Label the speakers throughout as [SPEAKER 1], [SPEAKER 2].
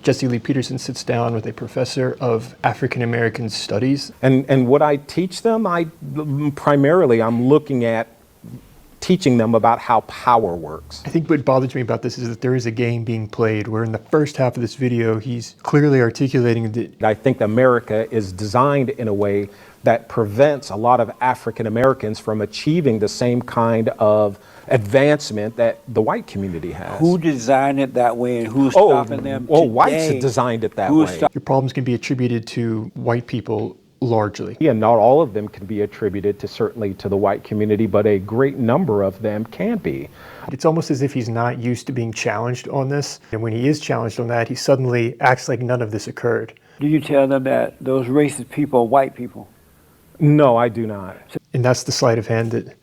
[SPEAKER 1] Jesse Lee Peterson sits down with a professor of African American studies.
[SPEAKER 2] And what I teach them, primarily I'm looking at teaching them about how power works.
[SPEAKER 1] I think what bothers me about this is that there is a game being played where in the first half of this video, he's clearly articulating that
[SPEAKER 2] I think America is designed in a way that prevents a lot of African Americans from achieving the same kind of advancement that the white community has.
[SPEAKER 3] Who designed it that way and who's stopping them today?
[SPEAKER 2] Whites designed it that way.
[SPEAKER 1] your problems can be attributed to white people largely.
[SPEAKER 2] Yeah, not all of them can be attributed certainly to the white community, but a great number of them can be.
[SPEAKER 1] It's almost as if he's not used to being challenged on this. And when he is challenged on that, he suddenly acts like none of this occurred.
[SPEAKER 3] Do you tell them that those racist people are white people?
[SPEAKER 2] No, I do not.
[SPEAKER 1] And that's the sleight of hand that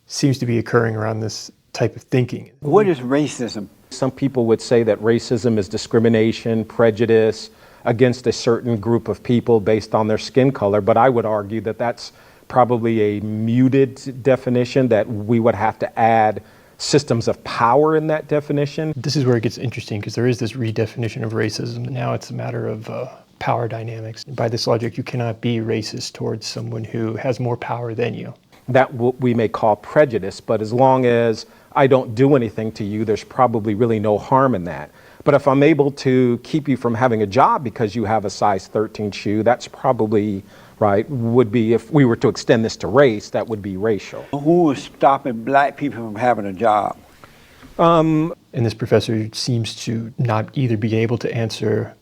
[SPEAKER 1] seems to be occurring around this type of thinking.
[SPEAKER 3] What is racism?
[SPEAKER 2] Some people would say that racism is discrimination, prejudice against a certain group of people based on their skin color, but I would argue that that's probably a muted definition, that we would have to add systems of power in that definition.
[SPEAKER 1] This is where it gets interesting because there is this redefinition of racism. Now it's a matter of power dynamics. By this logic, you cannot be racist towards someone who has more power than you.
[SPEAKER 2] That we may call prejudice, but as long as I don't do anything to you, there's probably really no harm in that. But if I'm able to keep you from having a job because you have a size 13 shoe, that's probably, right, would be, if we were to extend this to race, that would be racial.
[SPEAKER 3] Who is stopping black people from having a job?
[SPEAKER 1] And this professor seems to not either be able to answer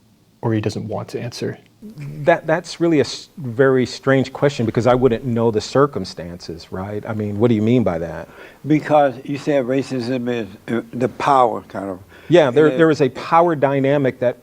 [SPEAKER 1] or he doesn't want to answer.
[SPEAKER 2] That's really a very strange question because I wouldn't know the circumstances, right? I mean, what do you mean by that?
[SPEAKER 3] Because you said racism is the power kind of.
[SPEAKER 2] Yeah, there is a power dynamic that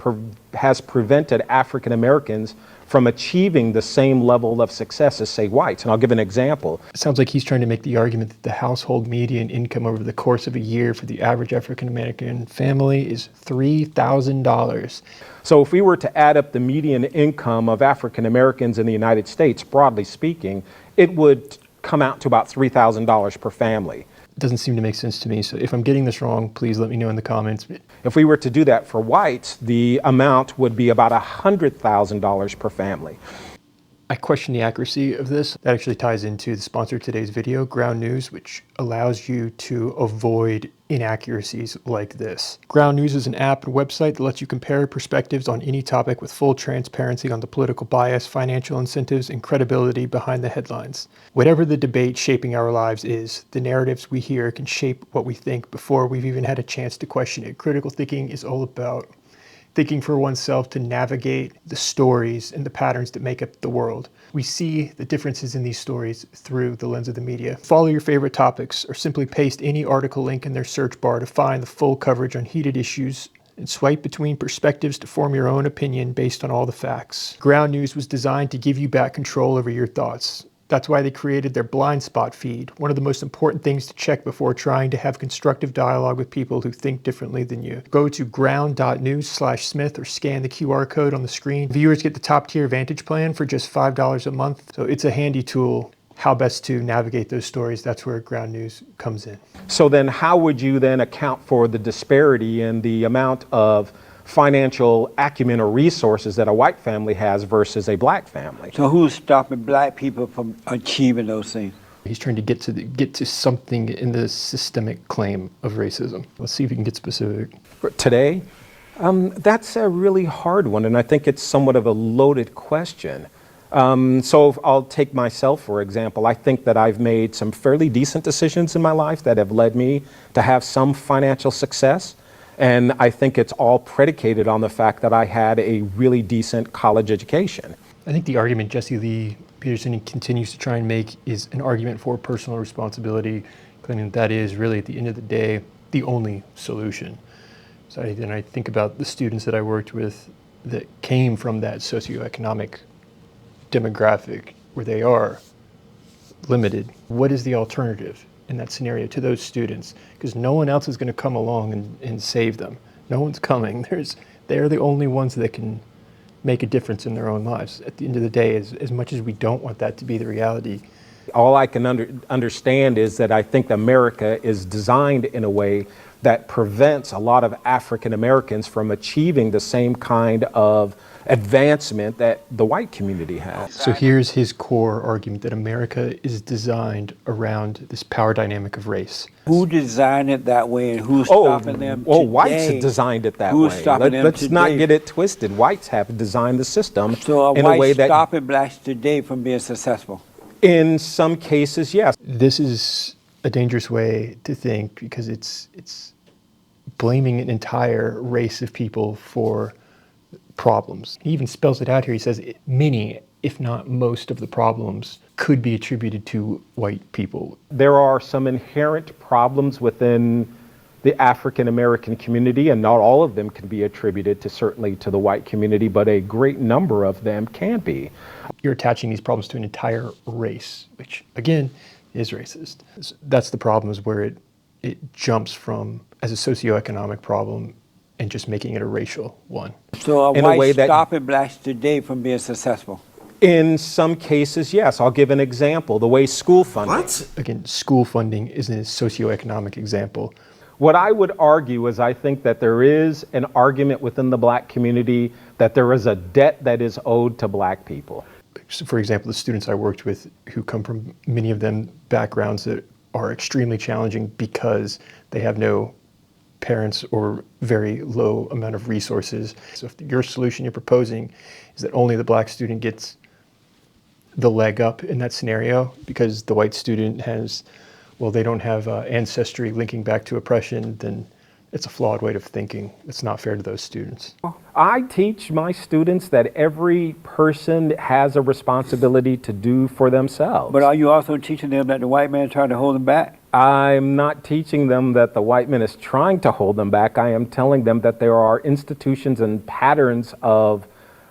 [SPEAKER 2] has prevented African Americans from achieving the same level of success as, say, whites. And I'll give an example.
[SPEAKER 1] It sounds like he's trying to make the argument that the household median income over the course of a year for the average African American family is $3,000.
[SPEAKER 2] So if we were to add up the median income of African Americans in the United States, broadly speaking, it would come out to about $3,000 per family.
[SPEAKER 1] It doesn't seem to make sense to me. So if I'm getting this wrong, please let me know in the comments.
[SPEAKER 2] If we were to do that for whites, the amount would be about $100,000 per family.
[SPEAKER 1] I question the accuracy of this. That actually ties into the sponsor of today's video, Ground News, which allows you to avoid inaccuracies like this. Ground News is an app and website that lets you compare perspectives on any topic with full transparency on the political bias, financial incentives, and credibility behind the headlines. Whatever the debate shaping our lives is, the narratives we hear can shape what we think before we've even had a chance to question it. Critical thinking is all about thinking for oneself to navigate the stories and the patterns that make up the world. We see the differences in these stories through the lens of the media. Follow your favorite topics or simply paste any article link in their search bar to find the full coverage on heated issues and swipe between perspectives to form your own opinion based on all the facts. Ground News was designed to give you back control over your thoughts. That's why they created their blind spot feed, one of the most important things to check before trying to have constructive dialogue with people who think differently than you. Go to ground.news/Smith or scan the QR code on the screen. Viewers get the top tier Vantage plan for just $5 a month. So it's a handy tool. How best to navigate those stories, that's where Ground News comes in.
[SPEAKER 2] So then how would you then account for the disparity in the amount of financial acumen or resources that a white family has versus a black family?
[SPEAKER 3] So who's stopping black people from achieving those things?
[SPEAKER 1] He's trying to get to something in the systemic claim of racism. Let's see if he can get specific.
[SPEAKER 2] Today, that's a really hard one, and I think it's somewhat of a loaded question. So I'll take myself, for example. I think that I've made some fairly decent decisions in my life that have led me to have some financial success. And I think it's all predicated on the fact that I had a really decent college education.
[SPEAKER 1] I think the argument Jesse Lee Peterson continues to try and make is an argument for personal responsibility, claiming that is really, at the end of the day, the only solution. So then I think about the students that I worked with that came from that socioeconomic demographic where they are limited. What is the alternative in that scenario to those students? Because no one else is going to come along and save them. No one's coming. They're the only ones that can make a difference in their own lives. At the end of the day, as much as we don't want that to be the reality.
[SPEAKER 2] All I can understand is that I think America is designed in a way that prevents a lot of African Americans from achieving the same kind of advancement that the white community has.
[SPEAKER 1] So here's his core argument that America is designed around this power dynamic of race.
[SPEAKER 3] Who designed it that way, and who's stopping them today?
[SPEAKER 2] Whites have designed it that
[SPEAKER 3] Who's
[SPEAKER 2] way.
[SPEAKER 3] stopping them
[SPEAKER 2] Let's not
[SPEAKER 3] today?
[SPEAKER 2] get it twisted. Whites have designed the system
[SPEAKER 3] So
[SPEAKER 2] in a way
[SPEAKER 3] whites
[SPEAKER 2] that,
[SPEAKER 3] stopping blacks today from being successful?
[SPEAKER 2] in some cases, yes.
[SPEAKER 1] This is a dangerous way to think because it's blaming an entire race of people for problems. He even spells it out here. He says many, if not most, of the problems could be attributed to white people.
[SPEAKER 2] There are some inherent problems within the African American community, and not all of them can be attributed certainly to the white community, but a great number of them can be.
[SPEAKER 1] You're attaching these problems to an entire race, which again is racist. That's the problem, is where it jumps from as a socioeconomic problem and just making it a racial one.
[SPEAKER 3] So
[SPEAKER 2] In a way
[SPEAKER 3] whites
[SPEAKER 2] that-
[SPEAKER 3] stopping blacks today from being successful?
[SPEAKER 2] In some cases, yes. I'll give an example. The way school funding.
[SPEAKER 1] Again, school funding is a socioeconomic example.
[SPEAKER 2] What I would argue is I think that there is an argument within the black community that there is a debt that is owed to black people.
[SPEAKER 1] So for example, the students I worked with who come from many of them backgrounds that are extremely challenging because they have no parents or very low amount of resources. So if your solution you're proposing is that only the black student gets the leg up in that scenario because the white student has, well, they don't have ancestry linking back to oppression, then it's a flawed way of thinking. It's not fair to those students.
[SPEAKER 2] I teach my students that every person has a responsibility to do for themselves.
[SPEAKER 3] But are you also teaching them that the white man trying to hold them back?
[SPEAKER 2] I'm not teaching them that the white man is trying to hold them back. I am telling them that there are institutions and patterns of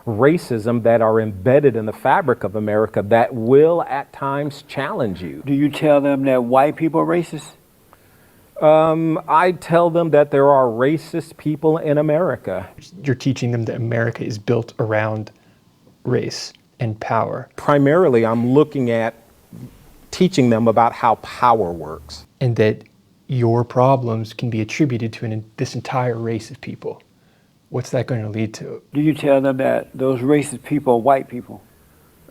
[SPEAKER 2] racism that are embedded in the fabric of America that will at times challenge you.
[SPEAKER 3] Do you tell them that white people are racist?
[SPEAKER 2] I tell them that there are racist people in America.
[SPEAKER 1] You're teaching them that America is built around race and power.
[SPEAKER 2] Primarily, I'm looking at teaching them about how power works.
[SPEAKER 1] And that your problems can be attributed to this entire race of people. What's that going to lead to?
[SPEAKER 3] Do you tell them that those racist people are white people?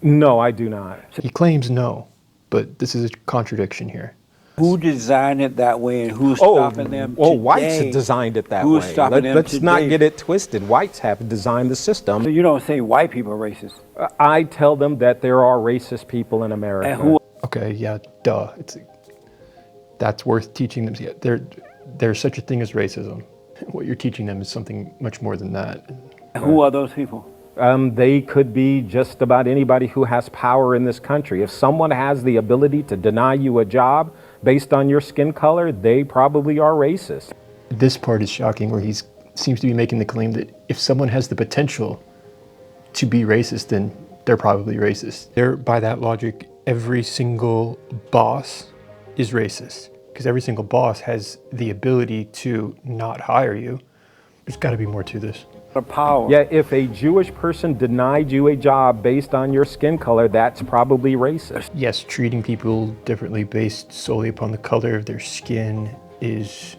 [SPEAKER 2] No, I do not.
[SPEAKER 1] He claims no, but this is a contradiction here.
[SPEAKER 3] Who designed it that way, and who's stopping them today?
[SPEAKER 2] Whites have designed it that
[SPEAKER 3] Who's
[SPEAKER 2] way.
[SPEAKER 3] stopping them
[SPEAKER 2] Let's not
[SPEAKER 3] today?
[SPEAKER 2] get it twisted. Whites have designed the system.
[SPEAKER 3] So you don't say white people are racist.
[SPEAKER 2] I tell them that there are racist people in America.
[SPEAKER 3] And who?
[SPEAKER 1] Okay, yeah, duh. That's worth teaching them. Yeah, there's such a thing as racism. What you're teaching them is something much more than that.
[SPEAKER 3] And who are those people?
[SPEAKER 2] They could be just about anybody who has power in this country. If someone has the ability to deny you a job based on your skin color, they probably are racist.
[SPEAKER 1] This part is shocking, where he seems to be making the claim that if someone has the potential to be racist, then they're probably racist. By that logic, every single boss is racist, because every single boss has the ability to not hire you. There's got to be more to this.
[SPEAKER 3] The power.
[SPEAKER 2] Yeah, if a Jewish person denied you a job based on your skin color, that's probably racist.
[SPEAKER 1] Yes, treating people differently based solely upon the color of their skin is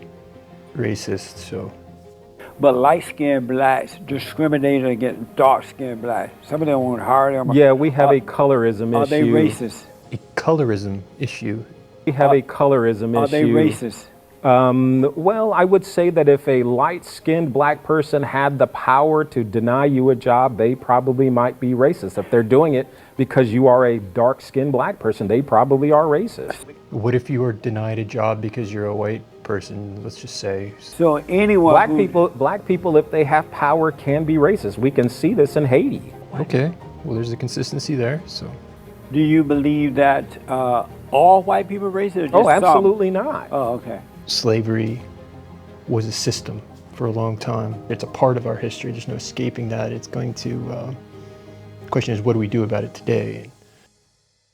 [SPEAKER 1] racist, so.
[SPEAKER 3] But light-skinned blacks discriminate against dark-skinned blacks. Some of them won't hire them.
[SPEAKER 2] Yeah, we have a colorism issue.
[SPEAKER 3] Are they racist?
[SPEAKER 1] A colorism issue.
[SPEAKER 2] We have a colorism issue.
[SPEAKER 3] Are they racist?
[SPEAKER 2] Well, I would say that if a light-skinned black person had the power to deny you a job, they probably might be racist. If they're doing it because you are a dark-skinned black person, they probably are racist.
[SPEAKER 1] What if you are denied a job because you're a white person, let's just say?
[SPEAKER 3] So anyone
[SPEAKER 2] Black people, if they have power, can be racist. We can see this in Haiti.
[SPEAKER 1] Okay, well, there's a consistency there, so.
[SPEAKER 3] Do you believe that all white people are racist? Or just
[SPEAKER 2] Oh,
[SPEAKER 3] some?
[SPEAKER 2] absolutely not.
[SPEAKER 3] Oh, okay.
[SPEAKER 1] Slavery was a system for a long time. It's a part of our history. There's no escaping that. It's going to, the question is, what do we do about it today?